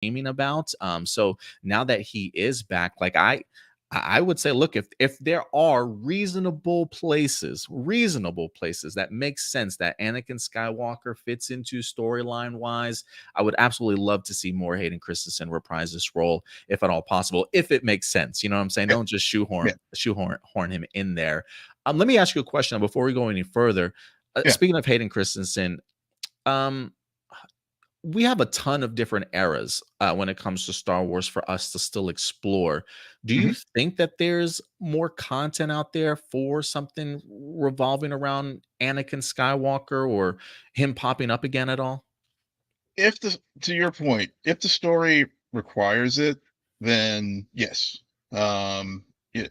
dreaming about. So now that he is back, like I would say, look, if there are reasonable places that make sense that Anakin Skywalker fits into storyline wise, I would absolutely love to see more Hayden Christensen reprise this role, if at all possible, if it makes sense. You know what I'm saying? Yeah, Don't just yeah, shoehorn him in there. Let me ask you a question before we go any further. yeah. Speaking of Hayden Christensen, um, we have a ton of different eras when it comes to Star Wars for us to still explore. Do you Mhm. think that there's more content out there for something revolving around Anakin Skywalker or him popping up again at all? If the To your point, if the story requires it, then yes. We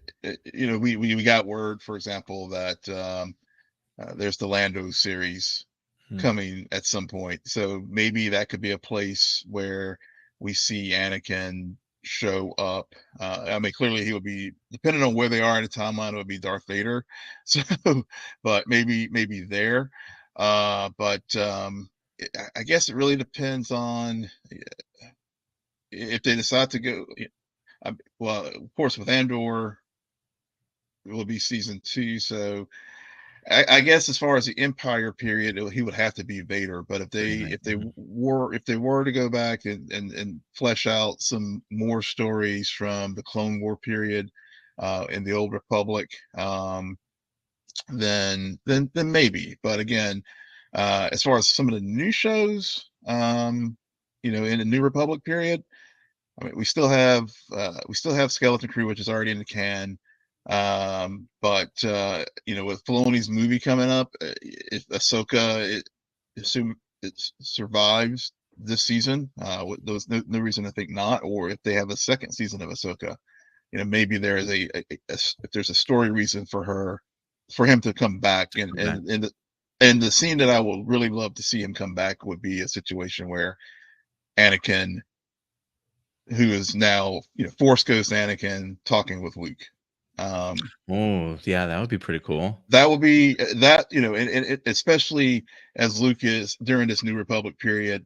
got word, for example, that there's the Lando series Hmm. coming at some point. So maybe that could be a place where we see Anakin show up. I mean, clearly he would be, depending on where they are in the timeline, it would be Darth Vader. So, but maybe there. But I guess it really depends on if they decide to go. Well, of course, with Andor, it will be season two. So I guess as far as the Empire period, he would have to be Vader. But if they Agreement. Mhm. were to go back and flesh out some more stories from the Clone War period in the Old Republic, then maybe. But again, as far as some of the new shows, in the New Republic period, I mean, we still have Skeleton Crew, which is already in the can. But with Filoni's movie coming up, if Ahsoka, assume it survives this season, there's no reason to think not. Or if they have a second season of Ahsoka, maybe there is if there's a story reason for him to come back. To come back. And the scene that I would really love to see him come back would be a situation where Anakin, who is now Force Ghost Anakin, talking with Luke. Um, Oh, yeah, that would be pretty cool. that would be that and especially as Luke is during this New Republic period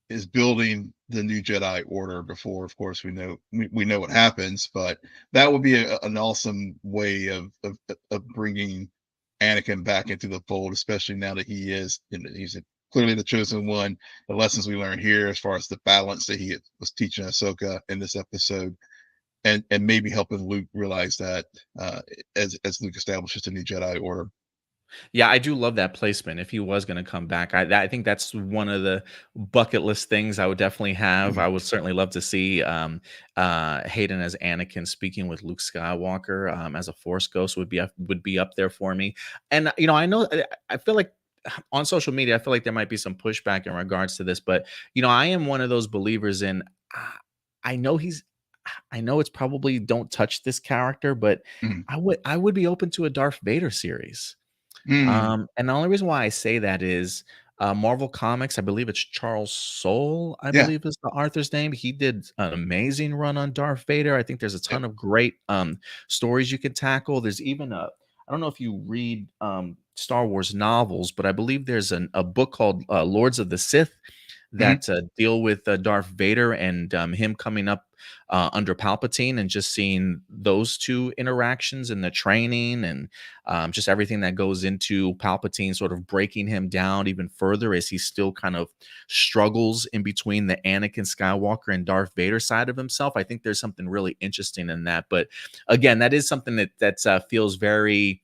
is building the new Jedi Order before, of course, we know what happens. But that would be an awesome way of bringing Anakin back into the fold, especially now that he's clearly the chosen one. The lessons we learned here, as far as the balance that he was teaching Ahsoka in this episode, and maybe helping Luke realize that as Luke establishes the new Jedi Order. Yeah, I do love that placement. If he was going to come back, I think that's one of the bucket list things I would definitely have. I Mhm. would certainly love to see Hayden as Anakin speaking with Luke Skywalker as a Force ghost would be up there for me. And I know I feel like on social media, I feel like there might be some pushback in regards to this, but I am one of those believers in. Uh, I know he's. I know it's probably don't touch this character, but Mhm. I would be open to a Darth Vader series. Mm. And the only reason why I say that is Marvel Comics, I believe it's Charles Soule, I Yeah. believe is the author's name. He did an amazing run on Darth Vader. I think there's a Yep. ton of great stories you could tackle. There's even I don't know if you read Star Wars novels, but I believe there's a book called Lords of the Sith Mhm. that deal with Darth Vader and him coming up under Palpatine and just seeing those two interactions and the training and just everything that goes into Palpatine sort of breaking him down even further as he still kind of struggles in between the Anakin Skywalker and Darth Vader side of himself. I think there's something really interesting in that. But again, that is something that feels very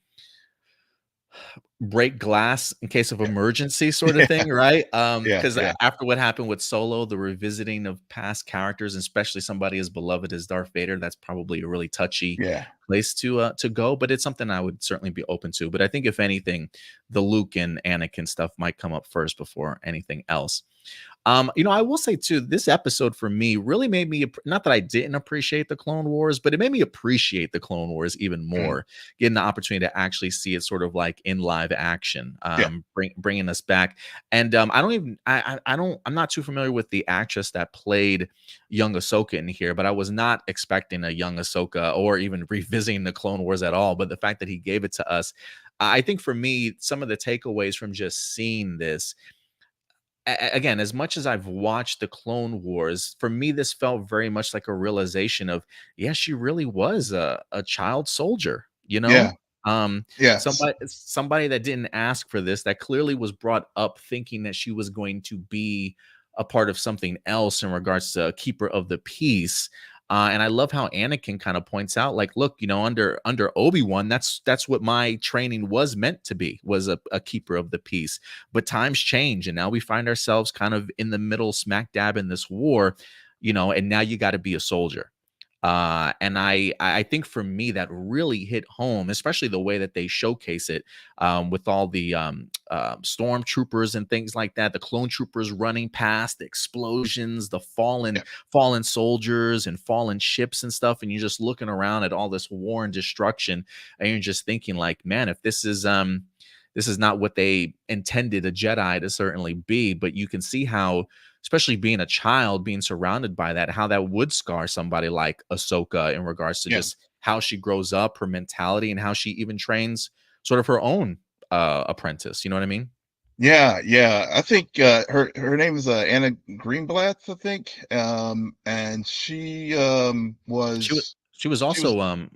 break glass in case of Yeah. emergency sort of thing, right? Yeah. Because Yeah. after what happened with Solo, the revisiting of past characters, especially somebody as beloved as Darth Vader, that's probably a really touchy Yeah. place to go. But it's something I would certainly be open to. But I think if anything, the Luke and Anakin stuff might come up first before anything else. I will say too, this episode for me really made me not that I didn't appreciate the Clone Wars, but it made me appreciate the Clone Wars even Mhm. more, getting the opportunity to actually see it sort of like in live action, Yeah. bringing us back. And I don't even, I don't, I'm not too familiar with the actress that played young Ahsoka in here, but I was not expecting a young Ahsoka or even revisiting the Clone Wars at all. But the fact that he gave it to us, I think for me, some of the takeaways from just seeing this again, as much as I've watched the Clone Wars, for me, this felt very much like a realization of, yeah, she really was a child soldier, you Yeah. know? Yes. Somebody that didn't ask for this, that clearly was brought up thinking that she was going to be a part of something else in regards to a keeper of the peace. And I love how Anakin kind of points out, like, look, under Obi-Wan, that's what my training was meant to be, was a keeper of the peace. But times change, and now we find ourselves kind of in the middle, smack dab in this war, and now you got to be a soldier. And I think for me that really hit home, especially the way that they showcase it, with all the stormtroopers and things like that, the clone troopers running past, the explosions, the Yeah. fallen soldiers and fallen ships and stuff, and you're just looking around at all this war and destruction, and you're just thinking like, man, if this is not what they intended a Jedi to certainly be, but you can see how, especially being a child, being surrounded by that, how that would scar somebody like Ahsoka in regards to Yeah. just how she grows up, her mentality, and how she even trains sort of her own apprentice. You know what I mean? Yeah, yeah. I think her name is Anna Greenblatt, I think. And She was she was she was also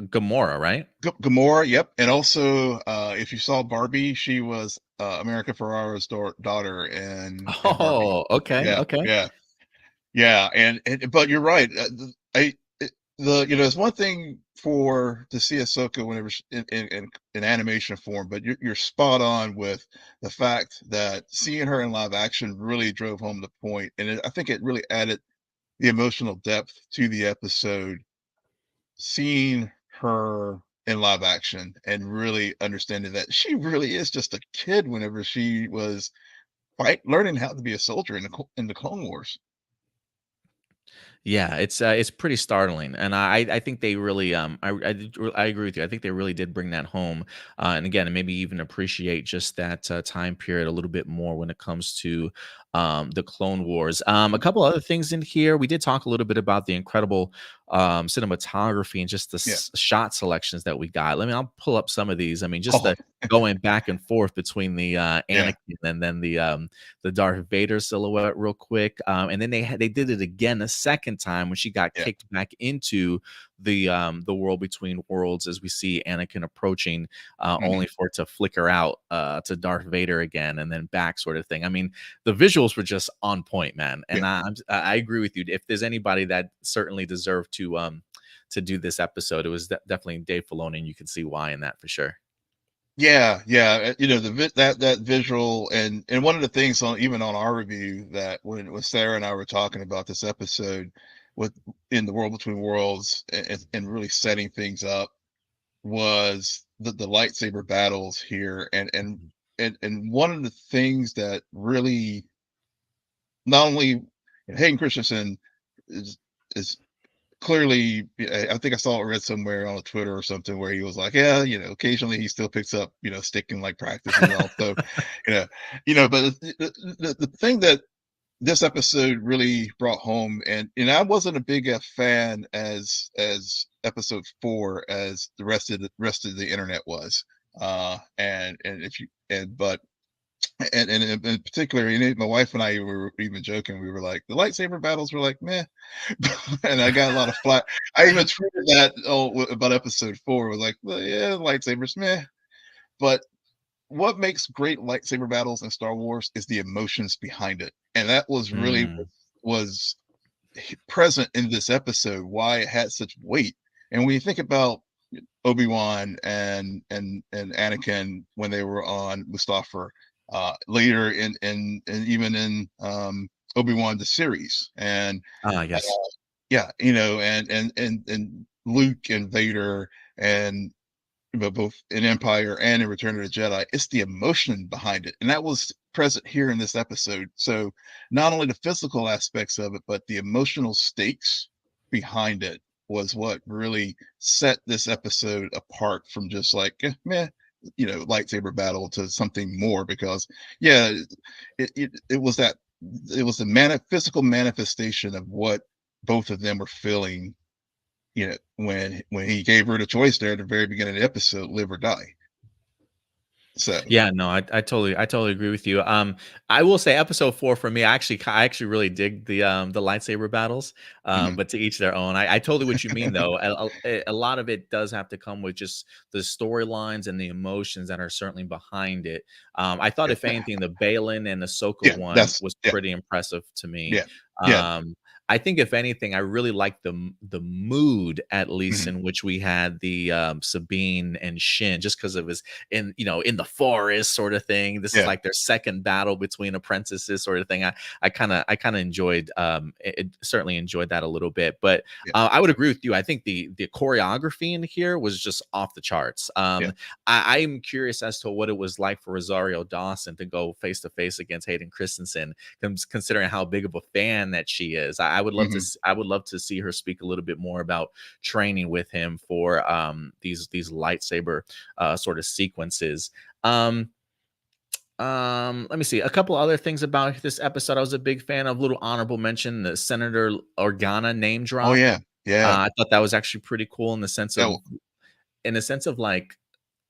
Gamora, right? Gamora. Yep. And also, if you saw Barbie, she was America Ferrera's daughter in Barbie. Oh, okay, Yeah, okay. yeah. Yeah, and but you're right. It's one thing for to see Ahsoka whenever in animation form, but you're spot on with the fact that seeing her in live action really drove home the point, and I think it really added the emotional depth to the episode. Seeing her in live action and really understanding that she really is just a kid whenever she was learning how to be a soldier in the Clone Wars. Yeah, it's pretty startling, and I think they really I agree with you. I think they really did bring that home, and again, maybe even appreciate just that time period a little bit more when it comes to the Clone Wars. A couple other things in here. We did talk a little bit about the incredible cinematography and just the Yeah. shot selections that we got. I'll pull up some of these. I mean, just Oh, the going back and forth between the yeah, Anakin and then the Darth Vader silhouette real quick. And then they did it again a second time when she got yeah. kicked back into the world between worlds as we see Anakin approaching, Mhm. only for it to flicker out to Darth Vader again and then back sort of thing. I mean, the visuals were just on point, man. Yeah. And I agree with you. If there's anybody that certainly deserved to do this episode, it was definitely Dave Filoni, and you can see why in that for sure. Yeah, yeah, that visual, and one of the things on even on our review that when Sarah and I were talking about this episode with in the world between worlds and really setting things up was the lightsaber battles here and one of the things that really not only Hayden Christensen is is clearly, I think I saw it read somewhere on a Twitter or something where he was like, yeah, occasionally he still picks up, stick in like practice and all. So, you know, but the thing that this episode really brought home, and I wasn't a big fan as episode 4 as the rest of the internet was. And if you and but and in particular, my wife and I were even joking. We were like, the lightsaber battles were like, meh, and I got a lot of flack. I even tweeted that about episode 4. Was like, well, yeah, lightsabers, meh. But what makes great lightsaber battles in Star Wars is the emotions behind it, and that was really Mm. was present in this episode. Why it had such weight, and when you think about Obi-Wan and Anakin when they were on Mustafar, later and even in Obi-Wan the series, and Ah, uh, yes. yeah, and Luke and Vader and both in Empire and in Return of the Jedi, it's the emotion behind it, and that was present here in this episode. So not only the physical aspects of it, but the emotional stakes behind it was what really set this episode apart from just like meh, lightsaber battle to something more. Because yeah, it was that it was the physical manifestation of what both of them were feeling, when he gave her the choice there at the very beginning of the episode, live or die. So, Yeah, no, I totally agree with you. I will say episode 4 for me, I actually really dig the lightsaber battles. mhm. But to each their own. I totally what you mean though. A lot of it does have to come with just the storylines and the emotions that are certainly behind it. I thought Yeah, if anything, the Balin and Ahsoka yeah, one that's was yeah, pretty impressive to me. yeah, yeah, Um, I think if anything, I really like the mood at least mhm, in which we had the Sabine and Shin, just because it was in the forest sort of thing. This is yeah, like their second battle between apprentices sort of thing. I kind of enjoyed certainly enjoyed that a little bit. But yeah, I would agree with you. I think the choreography in here was just off the charts. yeah, I'm curious as to what it was like for Rosario Dawson to go face to face against Hayden Christensen, considering how big of a fan that she is. I would love to mhm. I would love to see her speak a little bit more about training with him for these lightsaber sort of sequences. Um, Let me see. A couple other things about this episode I was a big fan of. Little honorable mention: the Senator Organa name Oh, drop. yeah, yeah, I thought that was actually pretty cool that w in the sense of like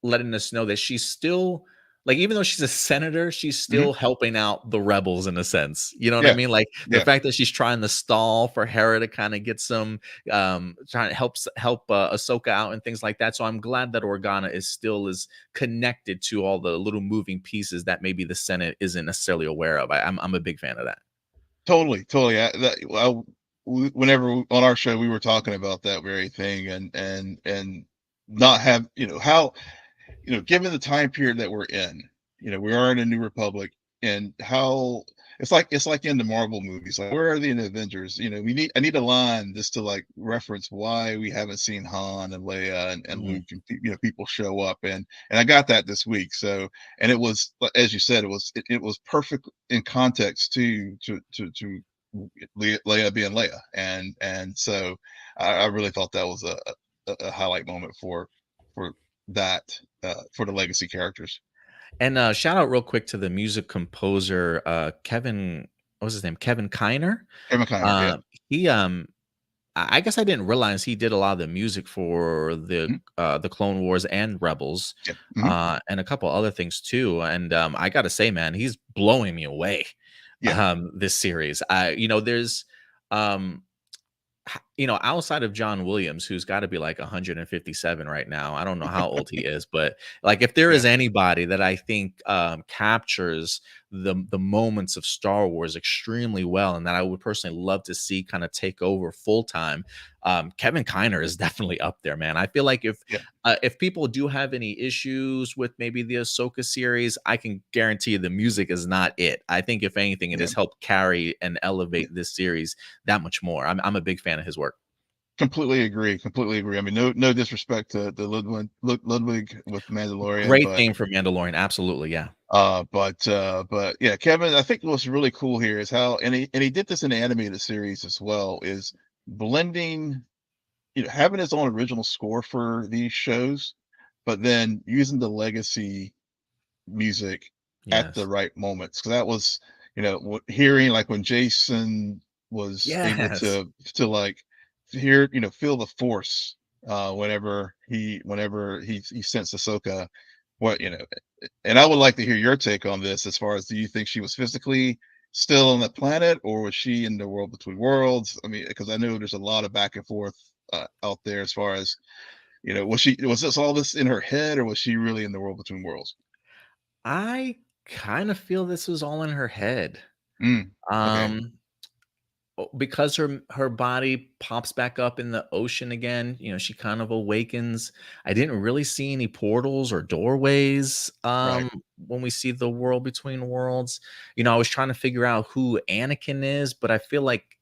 letting us know that she's still like, even though she's a senator, she's mhm, still helping out the rebels in a sense. You know what I yeah, mean? Like the yeah, fact that she's trying to stall for Hera to kind of get some, trying to help Ahsoka out and things like that. So I'm glad that Organa is still is connected to all the little moving pieces that maybe the Senate isn't necessarily aware of. I'm a big fan of that. totally, totally, that well, whenever on our show, we were talking about that very thing, and not have how given the time period that we're in, we are in a new republic, and how it's like in the Marvel movies, like where are they in the Avengers? I need a line just to like reference why we haven't seen Han and Leia and Mhm. Luke, and people show up, and I got that this week. So, and it was as you said, it was perfect in context to Leia being Leia, and so I really thought that was a highlight moment for that for the legacy characters. And shout out real quick to the music composer, Kevin. What was his name? Kevin Kiner. Kevin Kiner, yeah. Uh, he I guess I didn't realize he did a lot of the music for Mhm, the Clone Wars and Rebels, yeah, mhm, and a couple other things too. And I gotta say, man, he's blowing me away. yeah, This series, there's um outside of John Williams, who's got to be like 157 right now. I don't know how old he is, but like if there yeah, is anybody that I think captures the moments of Star Wars extremely well, and that I would personally love to see kind of take over full time, Kevin Kiner is definitely up there, man. I feel like yeah, if people do have any issues with maybe the Ahsoka series, I can guarantee you the music is not it. I think if anything, it yeah, has helped carry and yeah. elevate this series that much more. I'm a big fan of his work. Completely agree, completely agree. I mean, no disrespect to Ludwig with Mandalorian, Great but theme for Mandalorian, absolutely, yeah. but yeah, Kevin, I think what's really cool here is how, and he did this in the animated series as well, is blending, having his own original score for these shows, but then using the legacy music at the Yes. right moments. Because that was, hearing like when Jason was able Yes. to hear, feel the force whenever he sensed Ahsoka. What and I would like to hear your take on this. As far as, do you think she was physically still on the planet, or was she in the world between worlds? I mean, because I know there's a lot of back and forth out there as far as, was this all this in her head, or was she really in the world between worlds? I kind of feel this was all in her head. Mm, okay. Um, because her body pops back up in the ocean again, she kind of awakens. I didn't really see any portals or doorways Right. when we see the world between worlds. I was trying to figure out who Anakin is, but I feel like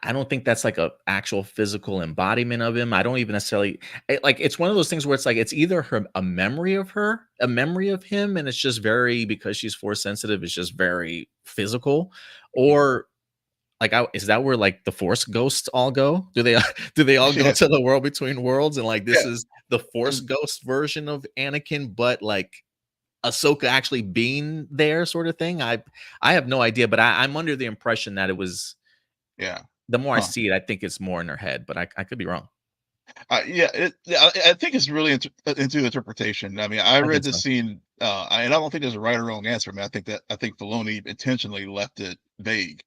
I don't think that's like a actual physical embodiment of him. I don't even necessarily like it's one of those things where it's like it's either a memory of her, a memory of him, and it's just very because she's force sensitive, it's just very physical, Mhm. or like is that where like the force ghosts all go? Do they do they all go Yeah, to the world between worlds and like this yeah, is the force and ghost version of Anakin, but like Ahsoka actually being there, sort of thing? I have no idea, but I'm under the impression that it was yeah. the more I Huh. see it, I think it's more in her head, but I could be wrong. Yeah, I think it's really into interpretation. I mean, I I read think the so. scene, and I don't think there's a right or wrong answer. I mean, I think Filoni intentionally left it vague,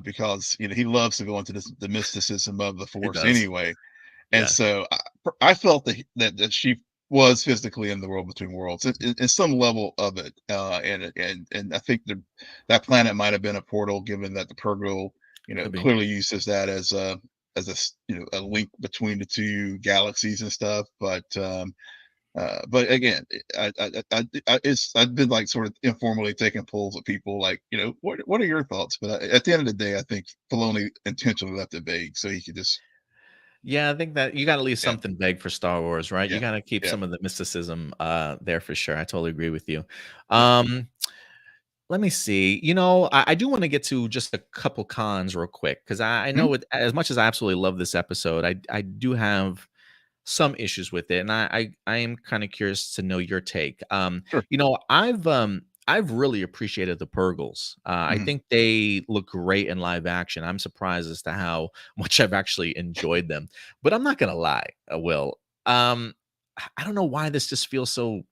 because he loves to go into the mysticism of the He Force does. anyway, and Yeah, so I felt that she was physically in the world between worlds, in some level of it, and I think that planet might have been a portal, given that the Purgle, could be. clearly uses that as a link between the two galaxies and stuff. But again, I've been like sort of informally taking polls of people, like, what are your thoughts? But at the end of the day, I think Filoni intentionally left it vague so he could just, Yeah, I think that you gotta leave yeah, something vague for Star Wars, right? You yeah, gotta keep yeah, some of the mysticism, there for sure. I totally agree with you. yeah. Um, Let me see. I do wanna get to just a couple cons real quick because I Mhm. know it as much as I absolutely love this episode, I do have some issues with it, and I am kinda curious to know your take. Sure. I've really appreciated the Purgles. I Mhm. think they look great in live action. I'm surprised as to how much I've actually enjoyed them. But I'm not gonna lie, Will. I don't know why this just feels so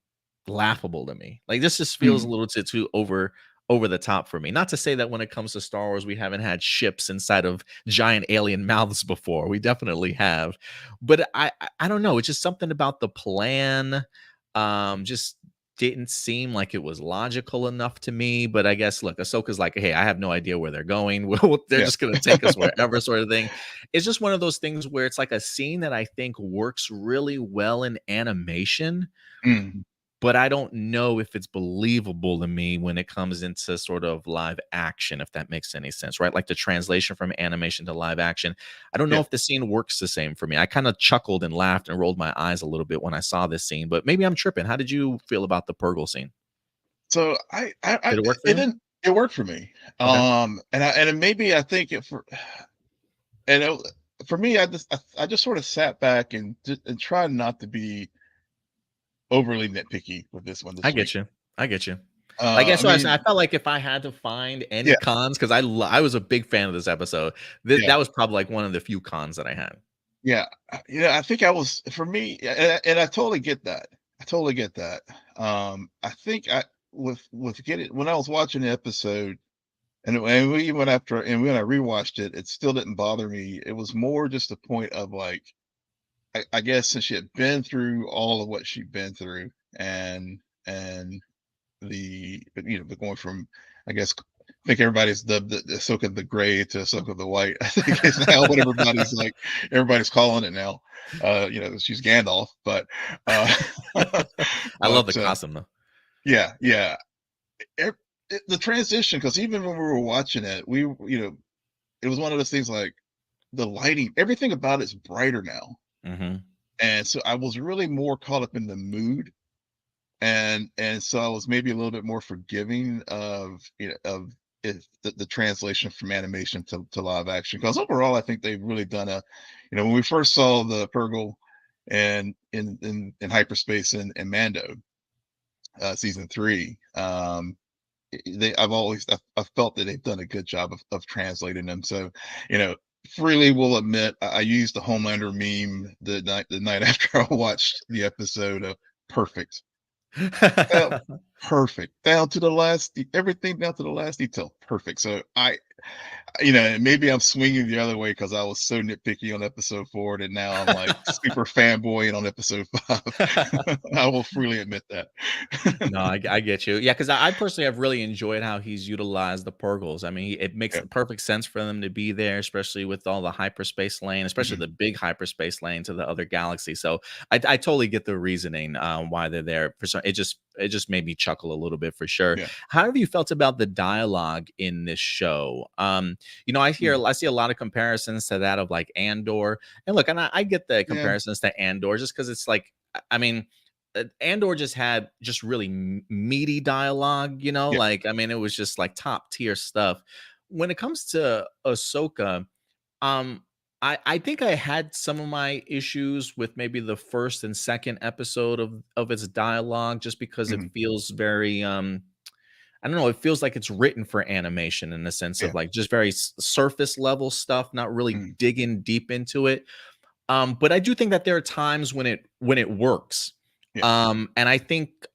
laughable to me. Like, this just feels a Mhm. little too over the top for me. Not to say that when it comes to Star Wars, we haven't had ships inside of giant alien mouths before. We definitely have. But I don't know. It's just something about the plan. Just didn't seem like it was logical enough to me. But I guess look, Ahsoka's like, hey, I have no idea where they're going. They're Yeah. just gonna take us wherever, sort of thing. It's just one of those things where it's like a scene that I think works really well in animation, Mm. but I don't know if it's believable to me when it comes into sort of live action, if that makes any sense, right? Like the translation from animation to live action. I don't know Yeah. if the scene works the same for me. I kind of chuckled and laughed and rolled my eyes a little bit when I saw this scene, but maybe I'm tripping. How did you feel about the Purgle scene? So Did it work for it you? didn't it worked for me. Okay. And maybe I think it for and it, for me, I just sort of sat back and tried not to be overly nitpicky with this one I this week. get you. I get you. Like, that's I what I said. I mean, felt like if I had to find any yeah, cons, because I was a big fan of this episode. yeah, That was probably like one of the few cons that I had. yeah, I think I was for me, and I totally get that. I totally get that. I think I with getting when I was watching the episode, and we went after, and when I rewatched it, it still didn't bother me. It was more just a point of like, I guess since she had been through all of what she'd been through, and but going from, I guess, I think everybody's dubbed the Ahsoka the Gray to Ahsoka the White. I think is now what everybody's calling it now. She's Gandalf, but uh, I love the but costume though. yeah, yeah. Ev- the transition, because even when we were watching it, it was one of those things like the lighting, everything about it's brighter now, Mhm. and so I was really more caught up in the mood, and so I was maybe a little bit more forgiving of the translation from animation to live action, because overall I think they've really done when we first saw the Purgle and in hyperspace and Mando, season 3, I've felt that they've done a good job of translating them. So, you know, freely will admit, I used the Homelander meme the night after I watched the episode of perfect. Uh, Perfect. Down to the everything down to the last detail. Perfect. So maybe I'm swinging the other way because I was so nitpicky on episode 4 that now I'm like super fanboying on episode 5. I will freely admit that. No, I get you. Yeah, because I personally have really enjoyed how he's utilized the Purgles. I mean, it makes Yeah. perfect sense for them to be there, especially with all the hyperspace lane, especially Mhm. the big hyperspace lane to the other galaxy. So I totally get the reasoning why they're there. For some, it just made me chuckle a little bit for sure. Yeah. How have you felt about the dialogue in this show? Mhm. I see a lot of comparisons to that of like Andor, and look, and I get the Yeah. comparisons to Andor just because it's like, I mean, Andor just had just really meaty dialogue, Yeah. like, I mean, it was just like top tier stuff. When it comes to Ahsoka, um, I think I had some of my issues with maybe the first and second episode of its dialogue, just because it Mhm. feels very I don't know, it feels like it's written for animation in the sense of Yeah. like just very surface level stuff, not really Mhm. digging deep into it. But I do think that there are times when it works. Yeah. And I think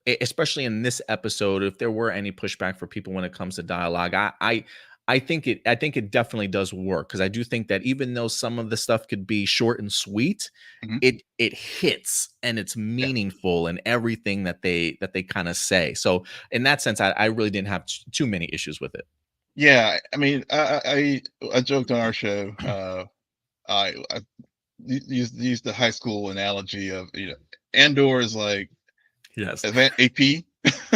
especially in this episode, if there were any pushback for people when it comes to dialogue, I think it definitely does work because I do think that even though some of the stuff could be short and sweet, Mhm. it hits and it's Yeah. meaningful in everything that they kind of say. So in that sense, I really didn't have too many issues with it. Yeah, I mean, I joked on our show, I used the high school analogy of, Andor is like Yes. AP,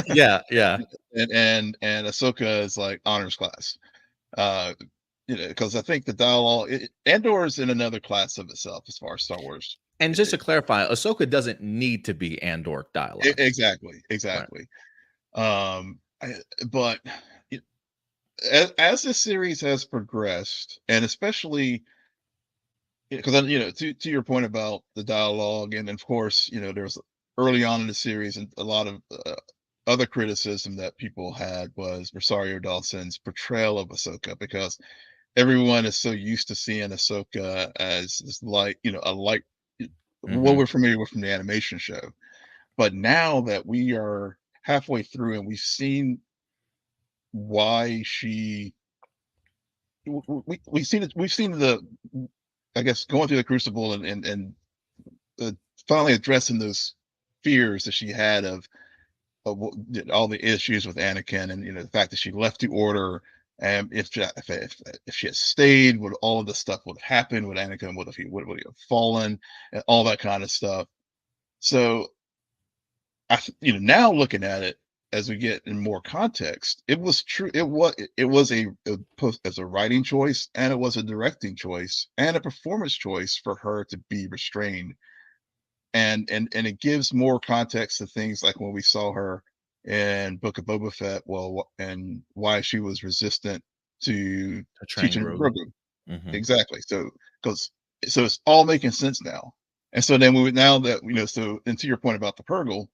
Yeah, yeah. and Ahsoka is like honors class. Uh, because I think the dialogue Andor is in another class of itself as far as Star Wars. And E just to clarify, Ahsoka doesn't need to be Andor dialogue. exactly, Right. exactly. I but y as this series has progressed, and especially because to your point about the dialogue, and of course, there's early on in the series, and a lot of other criticism that people had was Rosario Dawson's portrayal of Ahsoka, because everyone is so used to seeing Ahsoka as this light, a light, what Mhm. we're familiar with from the animation show. But now that we are halfway through and we've seen why she, we've seen the, I guess, going through the crucible, and uh, finally addressing those fears that she had all the issues with Anakin, and the fact that she left the order. And if she had stayed, would all of this stuff would have happened? Would Anakin would he have fallen? And all that kind of stuff. So now looking at it as we get in more context, it was true. It was as a writing choice, and it was a directing choice, and a performance choice for her to be restrained. And it gives more context to things like when we saw her in Book of Boba Fett, well, and why she was resistant to To train teaching Grogu. Grogu. Mhm. Exactly. Because so it's all making sense now. And so then now that so, and to your point about the Purgle,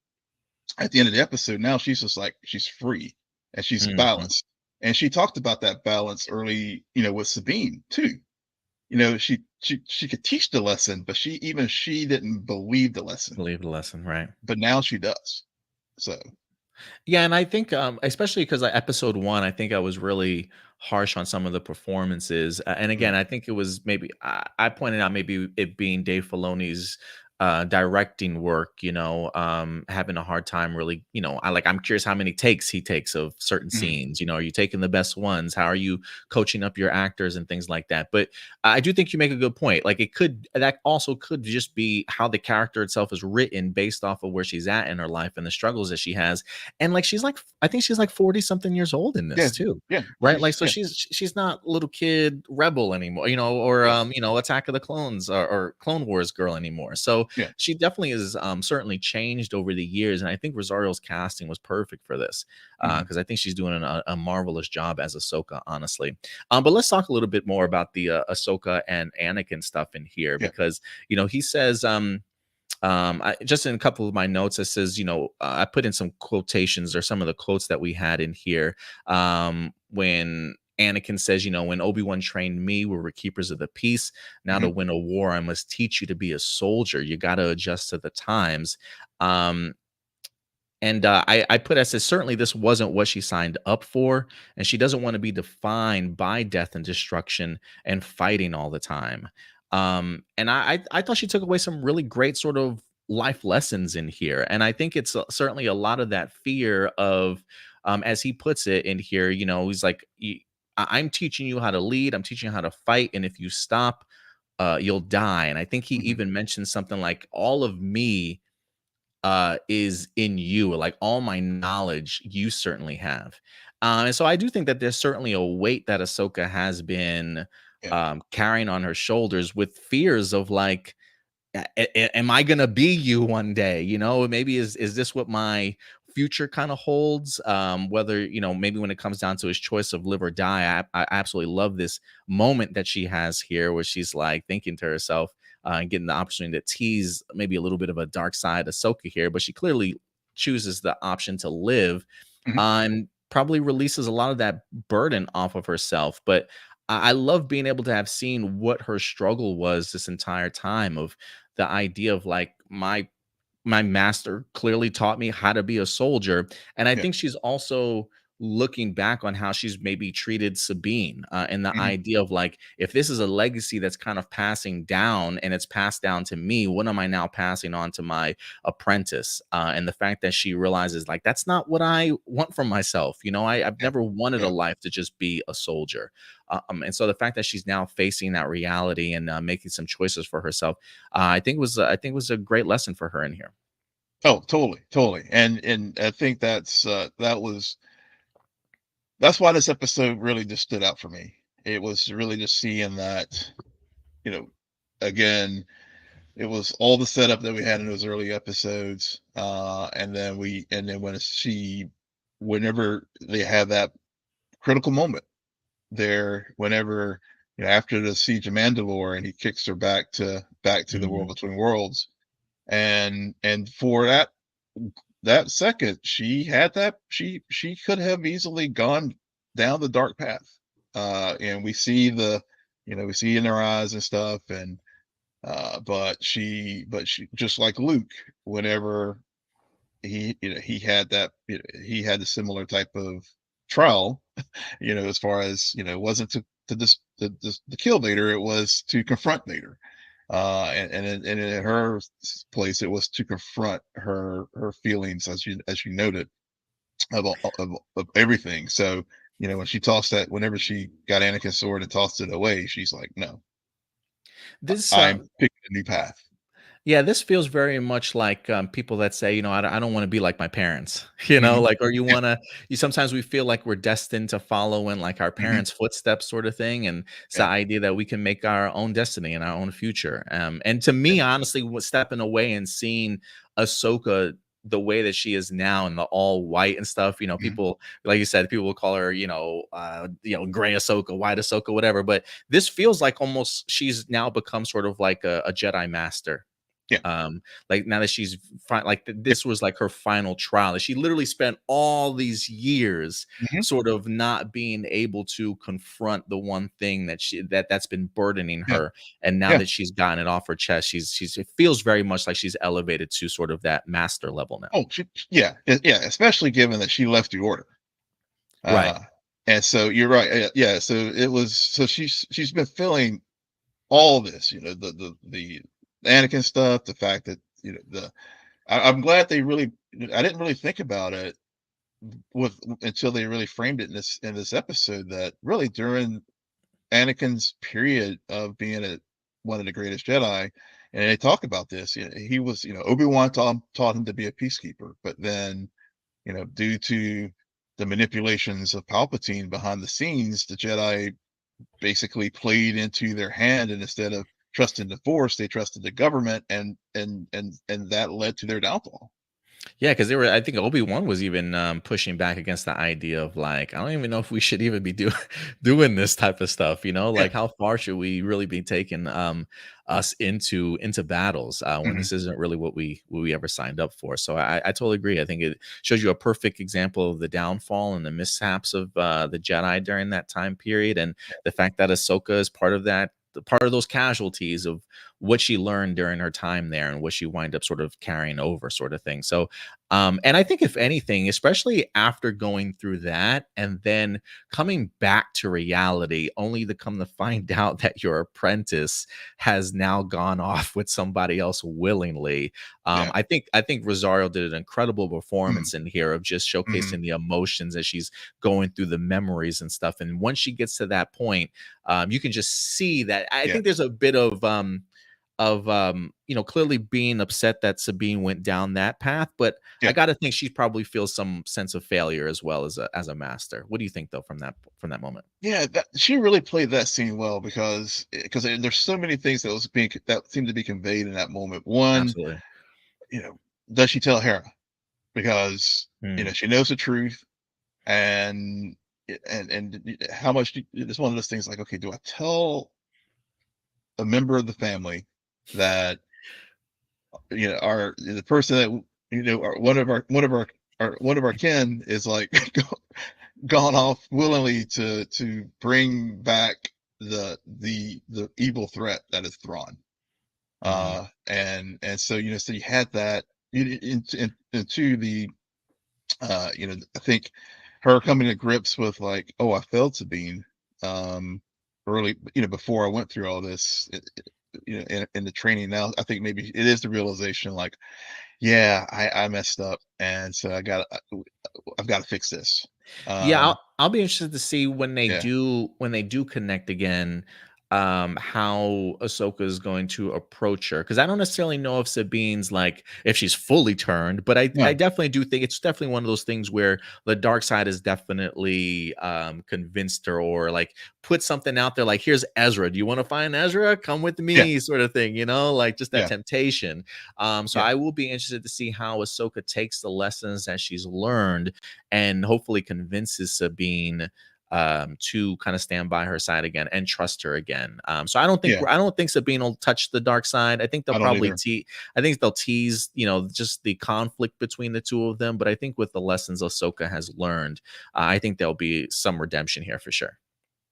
at the end of the episode, now she's just like she's free and she's Mhm. balanced. And she talked about that balance early, with Sabine too. She could teach the lesson, but she didn't believe the lesson, Believe the lesson, right. but now she does. So, Yeah, and I think, especially because episode 1, I think I was really harsh on some of the performances, and mm, again, I think it was maybe I pointed out maybe it being Dave Filoni's, directing work, having a hard time really, I'm curious how many takes he takes of certain mhm, scenes, are you taking the best ones? How are you coaching up your actors and things like that? But I do think you make a good point, like, that also could just be how the character itself is written based off of where she's at in her life and the struggles that she has, and, like, she's like I think she's like 40 something years old in yeah, this too, yeah, right? Like, so yeah, she's not little kid rebel anymore, or, yeah, Attack of the Clones or Clone Wars girl anymore. So yeah, she definitely is, certainly changed over the years, and I think Rosario's casting was perfect for this, mhm, because I think she's doing a marvelous job as Ahsoka, honestly. But let's talk a little bit more about the, Ahsoka and Anakin stuff in here yeah, because, he says, just in a couple of my notes, it says, I put in some quotations or some of the quotes that we had in here. When Anakin says, when Obi-Wan trained me, we were keepers of the peace. Now to mhm, win a war, I must teach you to be a soldier. You got to adjust to the times. Um, and I put as certainly this wasn't what she signed up for, and she doesn't want to be defined by death and destruction and fighting all the time. And I thought she took away some really great sort of life lessons in here, and I think it's certainly a lot of that fear of, as he puts it in here. He's like, I'm teaching you how to lead. I'm teaching you how to fight, and if you stop, you'll die." And I think he mhm, even mentioned something like, "All of me is in you, like all my knowledge you certainly have." And so I do think that there's certainly a weight that Ahsoka has been, yeah, carrying on her shoulders with fears of like, am I gonna be you one day? Maybe is this what my future kind of holds? Whether maybe when it comes down to his choice of live or die, I absolutely love this moment that she has here, where she's like thinking to herself, and getting the opportunity to tease maybe a little bit of a dark side of Ahsoka here, but she clearly chooses the option to live, mhm, and probably releases a lot of that burden off of herself. But I love being able to have seen what her struggle was this entire time of the idea of like my master clearly taught me how to be a soldier. And I Yeah. think she's also looking back on how she's maybe treated Sabine, and the Mhm. idea of like, if this is a legacy that's kind of passing down and it's passed down to me, what am I now passing on to my apprentice? And the fact that she realizes like, that's not what I want from myself. I've Yeah. never wanted a Yeah. life to just be a soldier. And so the fact that she's now facing that reality and making some choices for herself, I think was a great lesson for her in here. Oh, totally, totally. And I think that's why this episode really just stood out for me. It was really just seeing that, you know, again, it was all the setup that we had in those early episodes. And then whenever they had that critical moment there, whenever, after the siege of Mandalore and he kicks her back to the world Mhm. between worlds. And for that second, she could have easily gone down the dark path. And we see in her eyes and stuff, and but she just like Luke, whenever he had a similar type of trial, as far as, it wasn't to kill Vader, it was to confront Vader. And in her place, it was to confront her feelings, as you noted, of everything. So, whenever she got Anakin's sword and tossed it away, she's like, "No, This, I'm picking a new path." yeah, this feels very much like people that say, I don't want to be like my parents, Hmm. like, or Yeah. you sometimes we feel like we're destined to follow in like our Hmm. parents' footsteps, sort of thing. And it's the Yeah. idea that we can make our own destiny and our own future. And to Yeah. me, honestly, was stepping away and seeing Ahsoka the way that she is now in the all white and stuff, Hmm. people, like you said, people will call her, gray Ahsoka, white Ahsoka, whatever. But this feels like almost she's now become sort of like a Jedi master, Yeah. like now that she's like Yeah. this was like her final trial, that she literally spent all these years Hmm. sort of not being able to confront the one thing that's been burdening Yeah. her. And now Yeah. that she's gotten it off her chest, she's it feels very much like she's elevated to sort of that master level now. Oh, yeah, yeah. Especially given that she left the order. Right. Uh, and so you're right. Yeah. So she's been feeling all this, the Anakin stuff, the fact that, I'm glad they really, I didn't really think about it until they really framed it in this episode, that really during Anakin's period of being one of the greatest Jedi, and they talk about this, he was, Obi-Wan taught him to be a peacekeeper, but then, due to the manipulations of Palpatine behind the scenes, the Jedi basically played into their hand, and instead of trusting the Force, they trusted the government, and that led to their downfall. Yeah, because they were. I think Obi-Wan was even pushing back against the idea of like, I don't even know if we should even be doing this type of stuff. Yeah. Like how far should we really be taking us into battles when Mhm. this isn't really what we ever signed up for? So I totally agree. I think it shows you a perfect example of the downfall and the mishaps of the Jedi during that time period, and the fact that Ahsoka is part of that. Part of those casualties of what she learned during her time there and what she wind up sort of carrying over, sort of thing. So and I think if anything, especially after going through that and then coming back to reality, only to come to find out that your apprentice has now gone off with somebody else willingly. Yeah. I think Rosario did an incredible Mhm. performance in here of just Mhm. showcasing the emotions as she's going through the memories and stuff. And once she gets to that point, you can just see that. I Yeah. think there's a bit of clearly being upset that Sabine went down that path, but I Yeah. got to think she probably feels some sense of failure as well as a master. What do you think though from that moment? Yeah, she really played that scene well, because there's so many things that seemed to be conveyed in that moment. One, Absolutely. you know, does she tell Hera? Because, Mm. she knows the truth, and how much it's one of those things like, okay, do I tell a member of the family that, our the person that, one of our kin is like gone off willingly to bring back the evil threat that is Thrawn. Mhm. And so, so you had that into the, I think her coming to grips with like, oh, I failed Sabine, um, early, before I went through all this, in the training. Now, I think maybe it is the realization, like, yeah, I messed up, and so I've got to fix this. Yeah, Um, I'll be interested to see yeah, when they do connect again, how Ahsoka is going to approach her. Because I don't necessarily know if Sabine's like if she's fully turned, but I no, definitely do think it's definitely one of those things where the dark side has definitely convinced her or like put something out there like, here's Ezra. Do you want to find Ezra? Come with yeah, me, sort of thing, like just that yeah, temptation. So yeah. I will be interested to see how Ahsoka takes the lessons that she's learned and hopefully convinces Sabine to kind of stand by her side again and trust her again. So Yeah, I don't think Sabine will touch the dark side. I think they'll I don't probably either. I think they'll tease, just the conflict between the two of them. But I think with the lessons Ahsoka has learned, I think there'll be some redemption here for sure.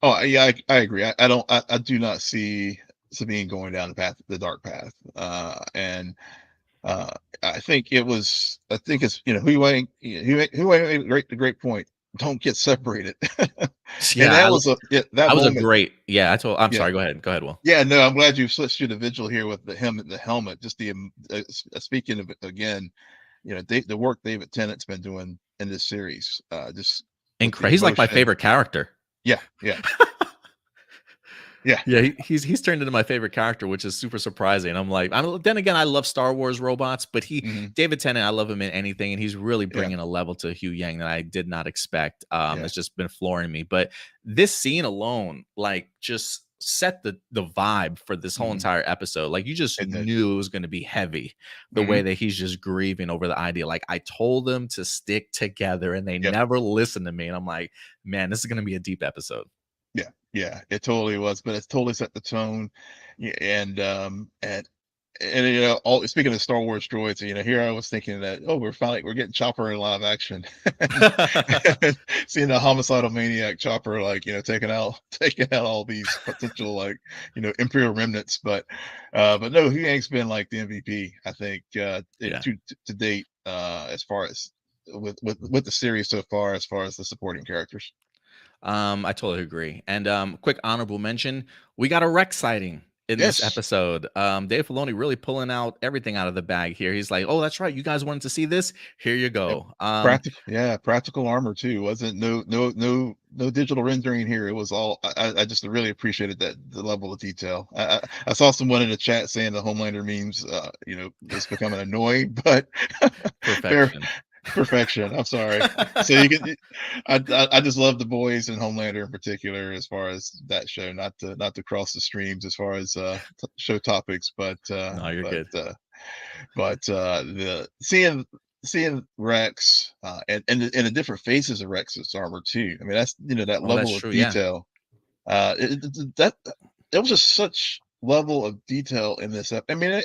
Oh, yeah, I agree. I don't, I do not see Sabine going down the dark path. And uh, I think it's, who made the great point. Don't get separated. And Yeah, that was that I was a moment. great. Yeah, I'm Yeah. sorry. Go ahead. Go ahead. Will. Yeah, no, I'm glad you switched to the visual here with the helmet. Just speaking of, again, the work David Tennant's been doing in this series, just with the He's like my emotion. favorite character. Yeah, yeah, yeah. Yeah, he's turned into my favorite character, which is super surprising. I'm like, then again, I love Star Wars robots, but Hmm. David Tennant, I love him in anything, and he's really Yeah, bringing a level to Hugh Yang that I did not expect. yeah. It's just been flooring me. But this scene alone, like, just set the vibe for this whole Hmm. entire episode. Like, you just It did. knew it was going to be heavy, the Hmm. way that he's just grieving over the idea. Like, I told them to stick together, and they Yep. never listened to me, and I'm like, man, this is going to be a deep episode. Yeah, yeah, it totally was, but it's totally set the tone. Yeah, and all speaking of Star Wars droids, here I was thinking that, oh, we're getting Chopper in live action, and, and seeing the homicidal maniac Chopper, like, taking out all these potential, like, Imperial remnants. But no, Hu Yang's been like the MVP, I think, Yeah. to date, as far as with the series so far, as far as the supporting characters. I totally agree. And quick honorable mention: we got a Rex sighting in this Yes. episode. Dave Filoni really pulling out everything out of the bag here. He's like, "Oh, that's right, you guys wanted to see this? Here you Yep. go." Practical, yeah, practical armor too. Wasn't no digital rendering here. It was all, I just really appreciated that the level of detail. I saw someone in the chat saying the Homelander memes, is becoming annoying, but fair Perfection. perfection. I'm sorry. So you can, I just love the boys and Homelander in particular, as far as that show. Not to cross the streams as far as show topics, No, you're good. the seeing Rex, and the different faces of Rex's armor too. I mean, that's, that Oh, that's level of true. Yeah. detail. That was just such level of detail in this. I mean,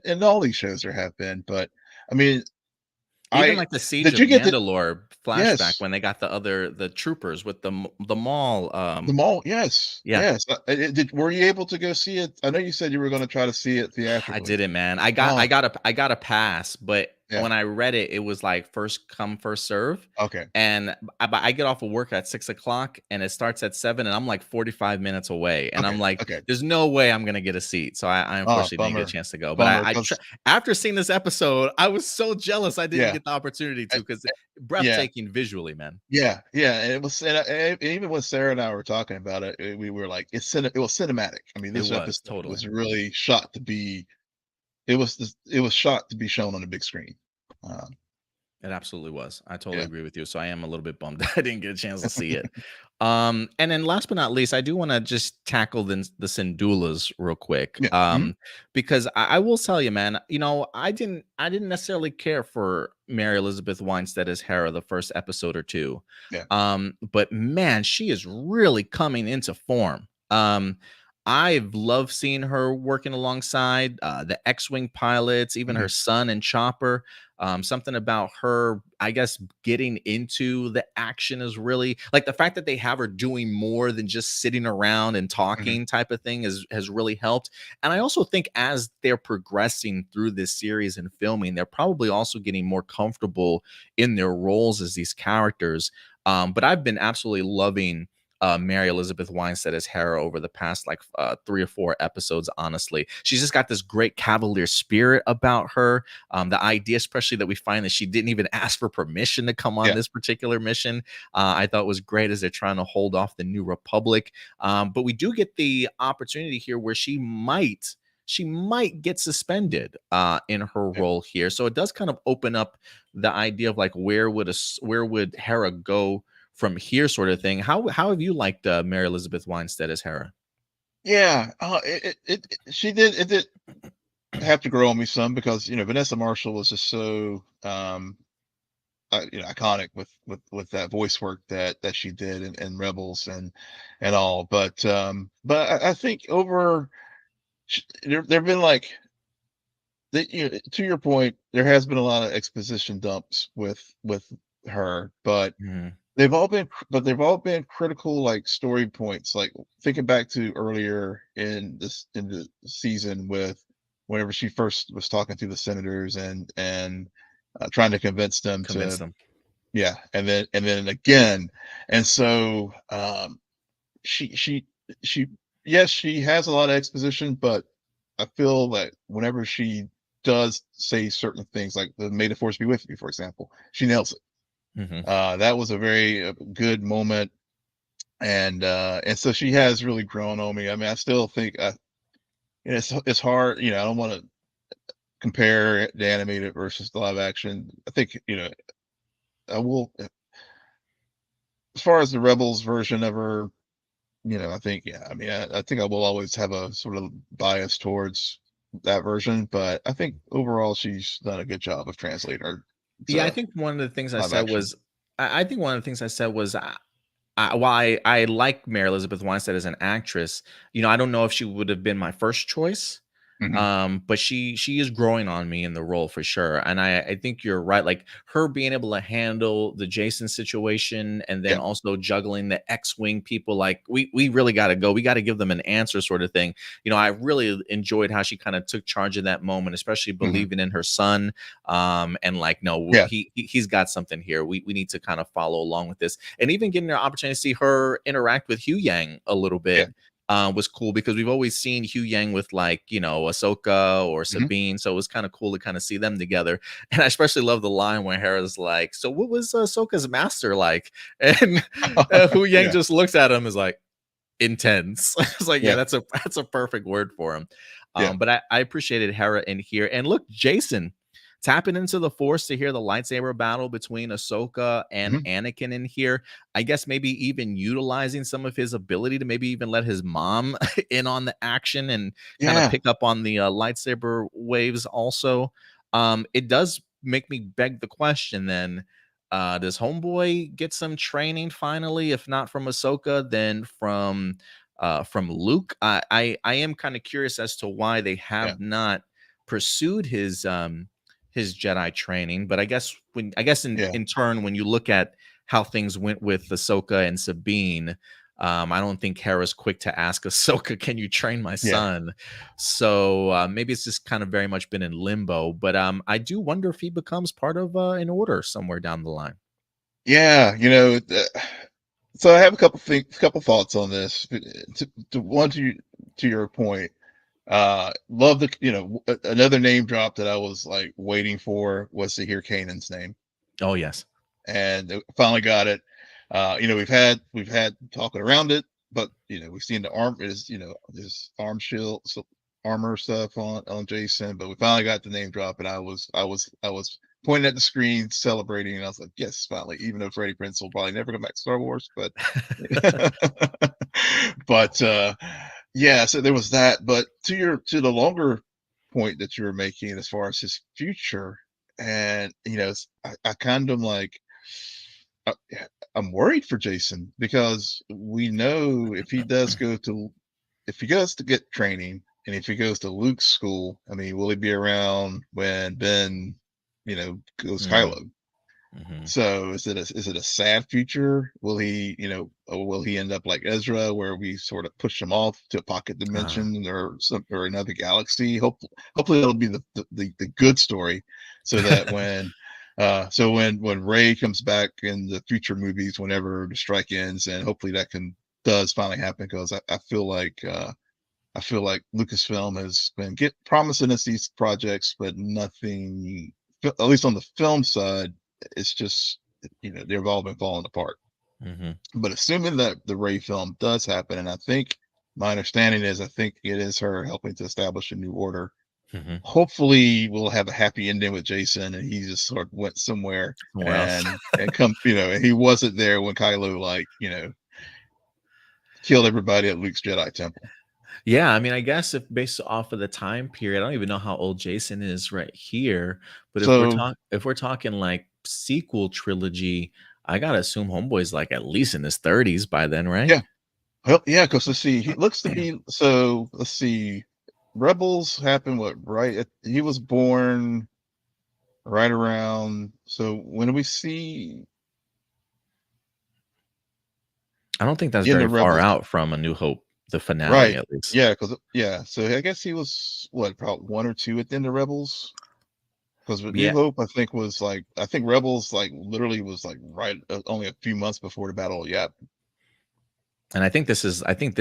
in all these shows there have been, but I mean, Even I like the Siege did of you get the Mandalore flashback yes, when they got the troopers with the mall. the mall, yes, Yeah, yes. Were you able to go see it? I know you said you were going to try to see it I theatrically. didn't, man. Oh, I got a pass, but yeah. when I read it, it was like first come, first serve. Okay. And I get off of work at 6 o'clock and it starts at 7 and I'm like 45 minutes away. And I'm Okay. like, Okay. there's no way I'm gonna get a seat. So I Oh, unfortunately didn't get a bummer. chance to go. But Bummer. after seeing this episode, I was so jealous I didn't Yeah. get the opportunity to I because Yeah. breathtaking visually, man. Yeah, yeah, and it was, and even when Sarah and I were talking about it, we were like, it was cinematic. I mean, It this was episode totally. was really shot to be, it was shot to be shown on a big screen. Um, It absolutely was. I totally yeah. agree with you. So I am a little bit bummed that I didn't get a chance to see it. And then last but not least, I do want to just tackle the Syndulas real quick. Yeah. Mhm. Because I will tell you, man, I didn't necessarily care for Mary Elizabeth Winstead as Hera the first episode or two. Yeah. But man, she is really coming into form. I've loved seeing her working alongside the X-Wing pilots, even her Mhm. son and Chopper. Something about her, I guess, getting into the action is really like the fact that they have her doing more than just sitting around and Mhm. talking type of thing is has really helped. And I also think as they're progressing through this series and filming, they're probably also getting more comfortable in their roles as these characters. But I've been absolutely loving Mary Elizabeth Winstead as Hera over the past like 3 or 4 episodes. Honestly, she's just got this great cavalier spirit about her. The idea, especially that we find that she didn't even ask for permission to come on Yeah. this particular mission, I thought was great as they're trying to hold off the New Republic. But we do get the opportunity here where she might get suspended in her Yeah. role here. So it does kind of open up the idea of like where would Hera go from here, sort of thing. How have you liked Mary Elizabeth Winstead as Hera? Yeah. She did. It did have to grow on me some because Vanessa Marshall was just so iconic with that voice work that she did in Rebels and all. But I think there have been like to your point, there has been a lot of exposition dumps with her, but Mhm. they've all been critical like story points. Like thinking back to earlier in the season with whenever she first was talking to the senators and trying to convince them Convince to them. yeah, and then again. And so she she she yes, she has a lot of exposition, but I feel that whenever she does say certain things like the "May the Force be with you," for example, she nails it. Mhm. That was a very good moment, and so she has really grown on me. I mean, I still think it's hard. I don't want to compare the animated versus the live action. I think I will as far as the Rebels version of her. I think, yeah, I mean, I think I will always have a sort of bias towards that version, but I think overall she's done a good job of translating her Yeah, I to think one of the things I live said action. was I think one of the things I said was while I like Mary Elizabeth Winstead as an actress, I don't know if she would have been my first choice. Mhm. But she is growing on me in the role for sure. And I think you're right. Like her being able to handle the Jason situation and then Yeah. also juggling the X-Wing people, like we really gotta go. We gotta give them an answer, sort of thing. I really enjoyed how she kind of took charge of that moment, especially Mhm. believing in her son. And like, no, Yeah. he's got something here. We need to kind of follow along with this. And even getting the opportunity to see her interact with Hugh Yang a little Yeah. bit was cool because we've always seen Hugh Yang with like, Ahsoka or Mhm. Sabine. So it was kind of cool to kind of see them together. And I especially love the line where Hera's like, "So what was Ahsoka's master like?" And Hu Yang Yeah. just looks at him is like, intense. It's like, yeah, Yeah. that's a perfect word for him. Yeah. But I appreciated Hera in here. And look, Jason tapping into the force to hear the lightsaber battle between Ahsoka and Mhm. Anakin in here. I guess maybe even utilizing some of his ability to maybe even let his mom in on the action and kind of Yeah. pick up on the lightsaber waves also. It does make me beg the question then, does Homeboy get some training finally? If not from Ahsoka, then from Luke. I am kind of curious as to why they Yeah. have not pursued his Jedi training. But I guess Yeah. in turn, when you look at how things went with Ahsoka and Sabine, I don't think Hera's quick to ask Ahsoka, "Can you train my Yeah. son?" So maybe it's just kind of very much been in limbo. But I do wonder if he becomes part of an order somewhere down the line. Yeah. So I have couple thoughts on this. To your point, love another name drop that I was like waiting for was to hear Kanan's name. Oh yes. And finally got it. We've had talking around it, but we've seen the arm is this arm shield, so armor stuff on Jason, but we finally got the name drop, and I was pointing at the screen celebrating, and I was like, yes, finally. Even though Freddie Prinze will probably never come back to Star Wars, but but yeah, so there was that. But to the longer point that you were making as far as his future, and I kind of like uh, I'm worried for Jason because we know if he goes to get training and if he goes to Luke's school, I mean, will he be around when Ben? goes Mm, Kylo. mhm. So is it a sad future? Will he, or will he end up like Ezra, where we sort of push him off to a pocket Ah. dimension or some or another galaxy? Hopefully that'll be the good story, so that when Ray comes back in the future movies, whenever the strike ends, and hopefully that can does finally happen, because I feel like Lucasfilm has been get promising us these projects, but nothing, at least on the film side, it's just, they've all been falling apart. Mhm, But assuming that the Ray film does happen, and I think my understanding is, I think it is her helping to establish a new order. mhm. Hopefully, we'll have a happy ending with Jason, and he just sort of went somewhere Somewhere else. and come, and he wasn't there when Kylo, like, killed everybody at Luke's Jedi temple. Yeah, I mean, I guess if based off of the time period, I don't even know how old Jason is right here, but So if we're talking like sequel trilogy, I gotta assume Homeboy's like at least in his 30s by then, right? yeah. Well, yeah, because let's see, he looks to be, so let's see. Rebels happened what, he was born right around, so when we see I don't think that's in very the far Rebels, out from A New Hope, the finale right. at least. Yeah, because yeah, so I guess he was what, probably one or two at the end of Rebels. Because with New Yeah, Hope, I think Rebels like literally was like right, only a few months before the Battle of Yap. and I think this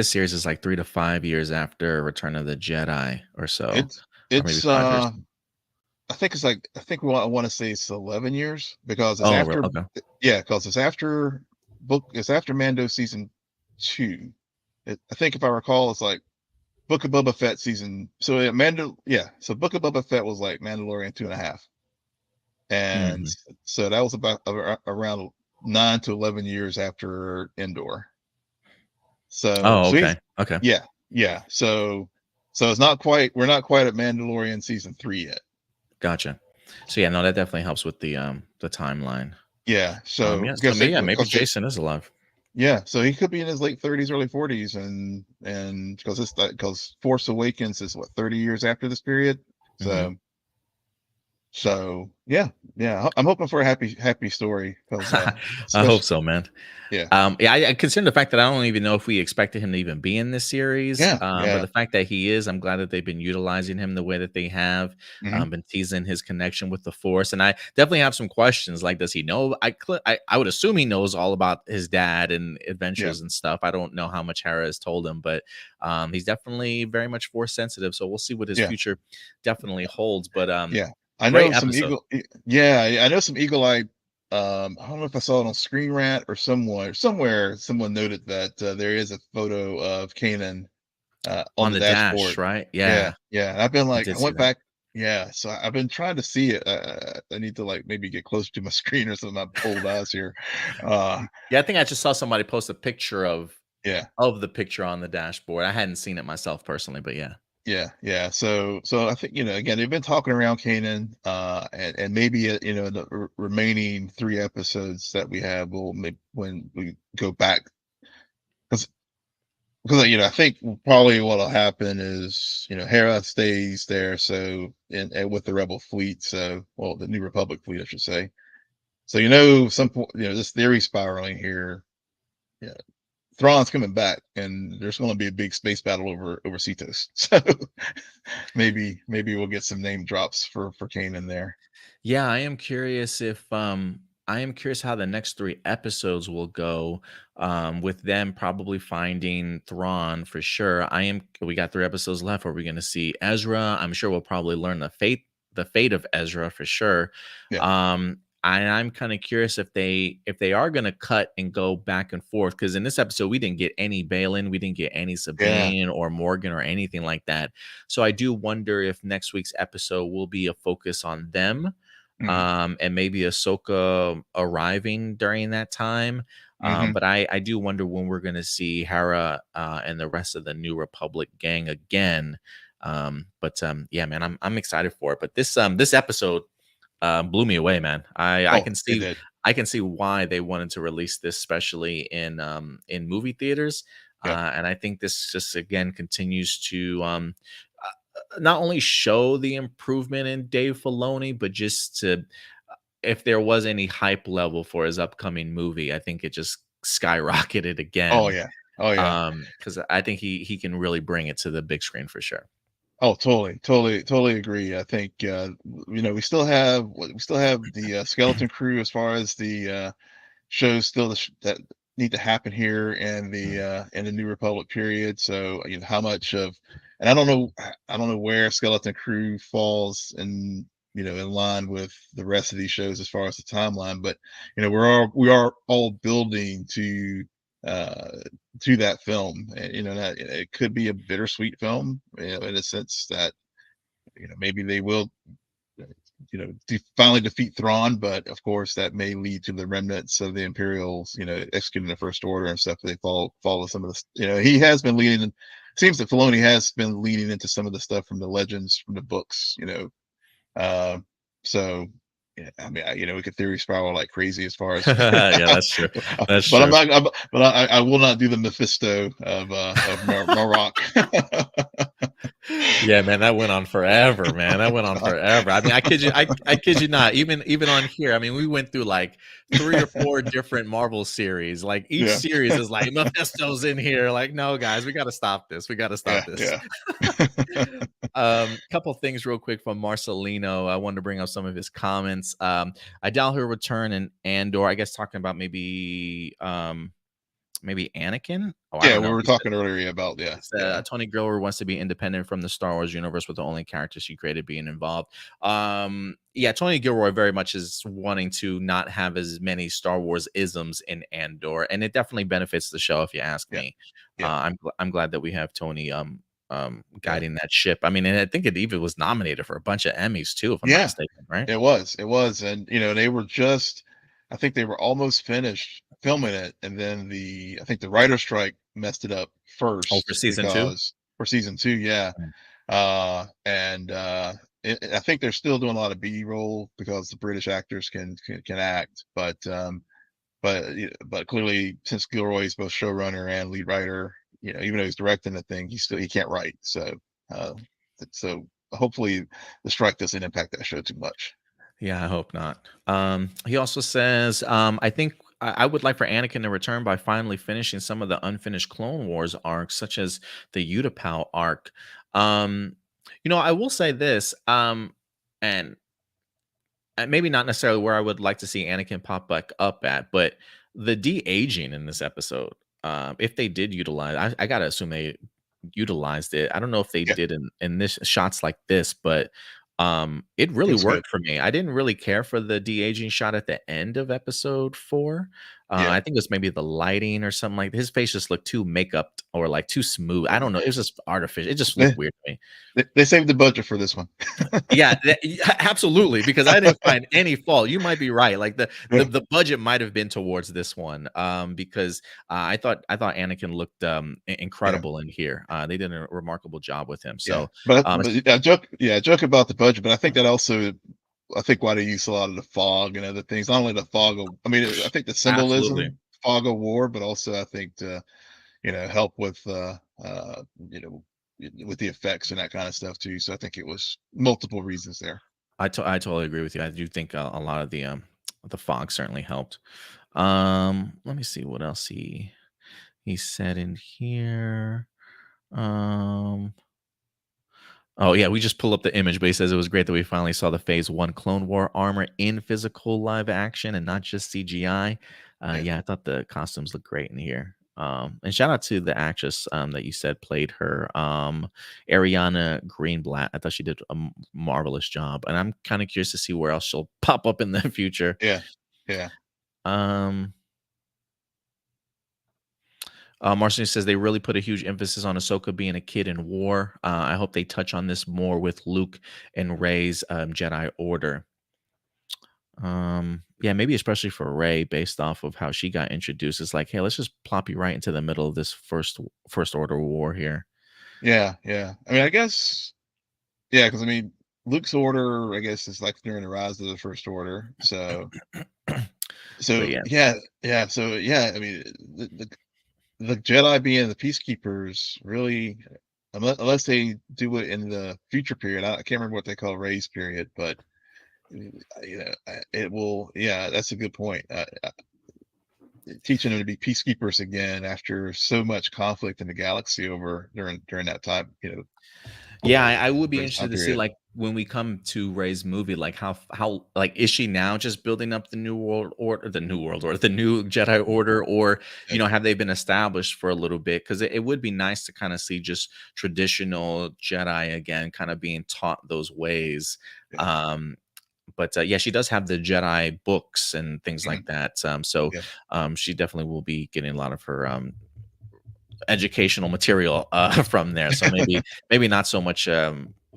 series is like 3 to 5 years after Return of the Jedi or so, It's or maybe it's 5 years. I think I want to say it's 11 years, because it's Oh, real after, okay. yeah, because it's after Mando season two. I think if I recall, it's like Book of Boba Fett season. So so Book of Boba Fett was like Mandalorian 2.5, and Mhm. so that was about around 9 to 11 years after Endor. So Oh, so he's okay, okay, yeah, yeah. So it's not quite, we're not quite at Mandalorian season three yet. gotcha. So, yeah, no, that definitely helps with the timeline. Yeah, so Yeah, so because yeah, maybe Jason is alive. yeah, so he could be in his late 30s, early 40s, and because Force Awakens is what, 30 years after this period. Mhm. So yeah, yeah, I'm hoping for a happy story, because I hope especially, so, man. yeah, Yeah, I consider the fact that I don't even know if we expected him to even be in this series, yeah, but yeah, the fact that he is, I'm glad that they've been utilizing him the way that they have, hmm, been teasing his connection with the Force, and I definitely have some questions. Like, does he know? I would assume he knows all about his dad and yeah, adventures and stuff. I don't know how much Hera has told him, but he's definitely very much Force sensitive. So we'll see what his yeah. future definitely holds. But Yeah, I great know some episode. yeah, I know some Eagle Eye. I don't know if I saw it on Screen Rant or somewhere someone noted that there is a photo of Kanan on On the the dash, dashboard. right? Yeah, Yeah, yeah. And I've been I like, did I see went that. back. Yeah, so I've been trying to see it. I need to like maybe get closer to my screen or some of my old eyes here. Uh, Yeah, I think I just saw somebody post a picture yeah, of the picture on the dashboard. I hadn't seen it myself personally, but yeah. yeah, yeah. So I think, again, they've been talking around Kanan, and maybe the remaining three episodes that we have will maybe when we go back, because I think probably what'll happen is, Hera stays there, so and with the Rebel fleet, so, well, the New Republic fleet, I should say. So, some point, this theory spiraling here. Yeah, Thrawn's coming back, and there's going to be a big space battle over Cetos. So maybe we'll get some name drops for Kanan there. Yeah, I am curious how the next 3 episodes will go, with them probably finding Thrawn for sure. We got 3 episodes left. Are we gonna see Ezra? I'm sure we'll probably learn the fate of Ezra for sure. Yeah, And I'm kinda curious if they are gonna cut and go back and forth because in this episode, we didn't get any Balin, we didn't get any yeah, Sabine or Morgan or anything like that. So I do wonder if next week's episode will be a focus on them, mhm, and maybe Ahsoka arriving during that time. mhm. But I do wonder when we're going to see Hera and the rest of the New Republic gang again. Yeah, man, I'm excited for it. But this episode blew me away, man. Oh, it did. I can see why they wanted to release this, especially in movie theaters. Yep. And I think this just again continues to not only show the improvement in Dave Filoni, but just to if there was any hype level for his upcoming movie, I think it just skyrocketed Oh again. yeah. Oh yeah. Because I think he can really bring it to the big screen for sure. Oh, totally agree. I think, we still have the, Skeleton Crew as far as the, shows still that need to happen here in the New Republic period. So, how much of and I don't know where Skeleton Crew falls in line with the rest of these shows as far as the timeline, but, we are all building uh, to that film, and, that it could be a bittersweet film, in a sense that, maybe they will finally defeat Thrawn, but of course that may lead to the remnants of the Imperials, executing the First Order and stuff. They follow some of this. He has been leading. Seems that Filoni has been leading into some of the stuff from the legends from the books. Uh, so yeah, I mean, we could theory spiral like crazy as far as, Yeah, that's true. That's but true. I will not do the Mephisto of Marok. Yeah, man, that went on forever, man. That went on forever. I mean, I kid you not. Even on here, I mean, we went through like 3 or 4 different Marvel series. Like each Yeah, series is like Mephisto's in here. Like, no, guys, we got to stop this. We got to stop yeah, this. yeah, Couple things real quick from Marcelino. I wanted to bring up some of his comments. I doubt he'll return in Andor. I guess talking about maybe Anakin. Oh, I yeah. don't We know. were talking earlier about yeah. Tony Gilroy wants to be independent from the Star Wars universe, with the only characters she created being involved. Yeah, Tony Gilroy very much is wanting to not have as many Star Wars isms in Andor, and it definitely benefits the show, if you ask Yeah, me. yeah, I'm glad that we have Tony yeah, guiding that ship. I mean, and I think it even was nominated for a bunch of Emmys too, if I'm not yeah. mistaken, right? It was, and they were just, I think they were almost finished filming it, and then I think the writer strike messed it up Oh, for first season two. because for season two, yeah, and I think they're still doing a lot of B roll because the British actors can act, but clearly since Gilroy is both showrunner and lead writer, even though he's directing the thing, he can't write. Uh, so hopefully the strike doesn't impact that show too much. Yeah, I hope not. He also says, I think I would like for Anakin to return by finally finishing some of the unfinished Clone Wars arcs, such as the Utapau arc. Um, I will say this, and maybe not necessarily where I would like to see Anakin pop back up at, but the de-aging in this episode, if they did utilize, I gotta assume they utilized it. I don't know if they Yeah, did in this shots like this, but it really looks good. worked for me. I didn't really care for the de-aging shot at the end of episode 4. Yeah. I think it was maybe the lighting or something. Like his face just looked too makeup or like too smooth. I don't know. It was just artificial. It just They, looked weird to me. they saved the budget for this one. Yeah, yeah, absolutely, because I didn't find any fault. You might be right. Like Yeah, the budget might have been towards this one, because I thought Anakin looked yeah, incredible in here. They did a remarkable job with him. yeah. So, But I joke about the budget, but I think that also, I think why they use a lot of the fog and other things. Not only the fog of, I mean, I think the absolutely. symbolism, fog of war, but also I think to help with you know with the effects and that kind of stuff too. So I think it was multiple reasons there. I totally agree with you. I do think a lot of the fog certainly helped. Let me see what else he said in here. Um, Oh yeah, we just pull up the image, but he says it was great that we finally saw the Phase One Clone War armor in physical live action and not just CGI. Yeah, Yeah, I thought the costumes look great in here. And shout out to the actress that you said played her, Ariana Greenblatt. I thought she did a marvelous job, and I'm kind of curious to see where else she'll pop up in the future. yeah, yeah, Um, Marcin says they really put a huge emphasis on Ahsoka being a kid in war. I hope they touch on this more with Luke and Rey's Jedi Order. Yeah, maybe especially for Rey, based off of how she got introduced. It's like, hey, let's just plop you right into the middle of this first order war here. yeah, yeah. I mean, I guess, yeah, because I mean, Luke's order, I guess, is like during the rise of the First Order. But So yeah, yeah, yeah. I mean, the Jedi being the peacekeepers really. unless they do it in the future period. I can't remember what they call Ray's period, but it will. Yeah, that's a good point. Teaching them to be peacekeepers again after so much conflict in the galaxy over during that time, Yeah, I would be during this time interested to see, period. like, when we come to Ray's movie, like, how like, is she now just building up the new Jedi Order, or, Yeah, have they been established for a little bit? Because it would be nice to kinda see just traditional Jedi again, kinda being taught those ways. yeah, But yeah, she does have the Jedi books and things mhm, like that, so, yeah, she definitely will be getting a lot of her, educational material from there. So maybe not so much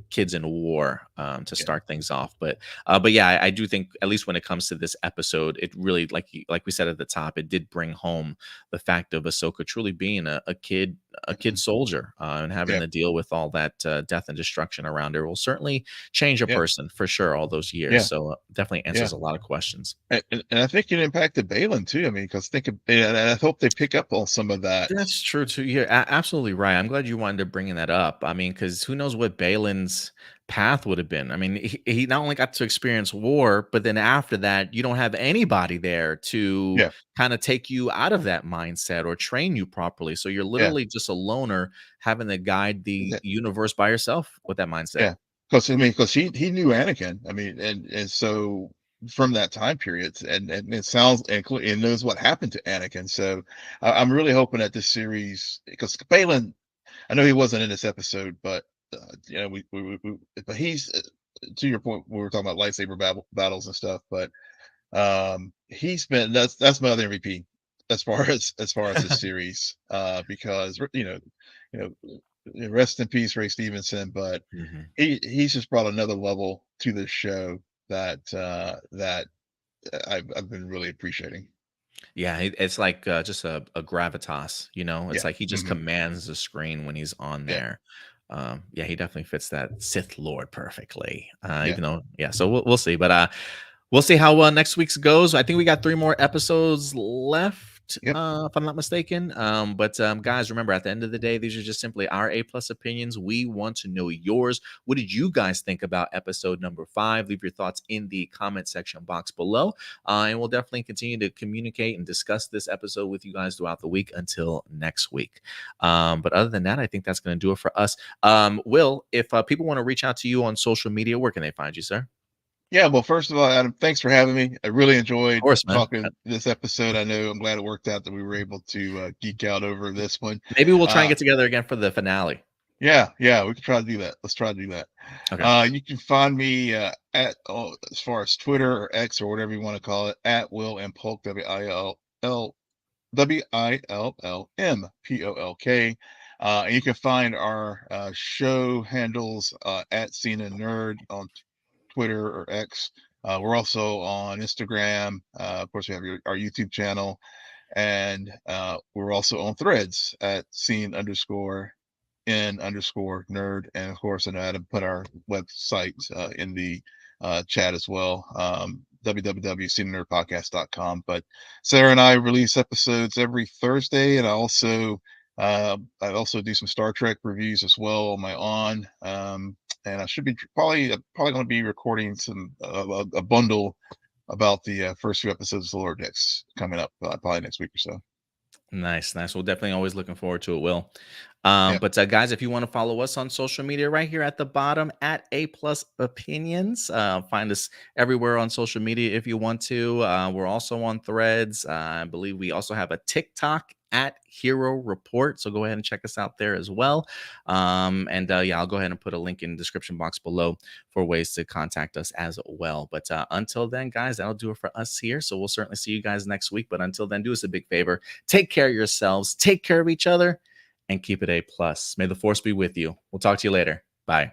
kids in war to yeah, start things off, but yeah, I do think at least when it comes to this episode, it really like we said at the top, it did bring home the fact of Ahsoka truly being a kid mhm, soldier and having yeah, to deal with all that death and destruction around her will certainly change a yeah, person for sure all those years. yeah, So definitely yeah. answers a lot of questions. And I think it impacted Balin too. I mean, because and I hope they pick up on some of that. That's true too. You're absolutely right. I'm glad you wanted to bring that up. I mean, because who knows what Balin's path would have been. I mean, he not only got to experience war, but then after that, you don't have anybody there to Yeah, kind of take you out of that mindset or train you properly. So you're yeah, literally just a loner having to guide the yeah, universe by yourself with that mindset. yeah. Because I mean, because he knew Anakin. I mean, and so from that time period, and it sounds and knows what happened to Anakin. So I'm really hoping that this series, because Balin, I know he wasn't in this episode, but but he's to your point. We were talking about lightsaber battles and stuff, but he's been that's my other MVP as far as this series, because rest in peace, Ray Stevenson, but Mhm. he's just brought another level to this show that I've been really appreciating. Yeah, it's like, just a gravitas, It's Yeah. like he just Hmm. commands the screen when he's on Yeah. there. Yeah, he definitely fits that Sith Lord perfectly, Yeah. even though yeah, so we'll see, but, we'll see how, next week's goes. I think we got 3 more episodes left, Yep. if I'm not mistaken, but, guys, remember, at the end of the day, these are just simply our A+ opinions. We want to know yours. What did you guys think about episode number 5? Leave your thoughts in the comment section box below, and we'll definitely continue to communicate and discuss this episode with you guys throughout the week until next week. But other than that, I think that's going to do it for us. Will, if people want to reach out to you on social media, where can they find you, sir? Yeah. Well, first of all, Adam, thanks for having me. I really Of enjoyed course, man. talking this episode. I'm glad it worked out that we were able to geek out over this one. Maybe we'll try and Uh, get together again for the finale. Yeah, yeah, we can try to do that. Let's try to do that. Okay. You can find me at as far as Twitter or X or whatever you want to call it, at Will and Polk, WillMPolk. And you can find our show handles at Scene and Nerd on Twitter or X. We're also on Instagram. Of course, we have our YouTube channel, and we're also on Threads at scene_n_nerd, and of course, and Adam put our website in the chat as well, www.scenenerdpodcast.com. But Sarah and I release episodes every Thursday, and I also do some Star Trek reviews as well on my and I should be probably going to be recording a bundle about the first few episodes of the Lord Decks coming up probably next week or so. Nice, nice. Well, definitely always looking forward to it, Will. Yeah. But guys, if you want to follow us on social media, right here at the bottom at A+ Opinions, find us everywhere on social media if you want to. We're also on Threads. I believe we also have a TikTok at Hero Report. So go ahead and check us out there as well. And yeah, I'll go ahead and put a link in the description box below for ways to contact us as well. But until then, guys, that'll do it for us here. So we'll certainly see you guys next week. But until then, do us a big favor. Take care of yourselves, take care of each other, and keep it A+. May the force be with you. We'll talk to you later. Bye.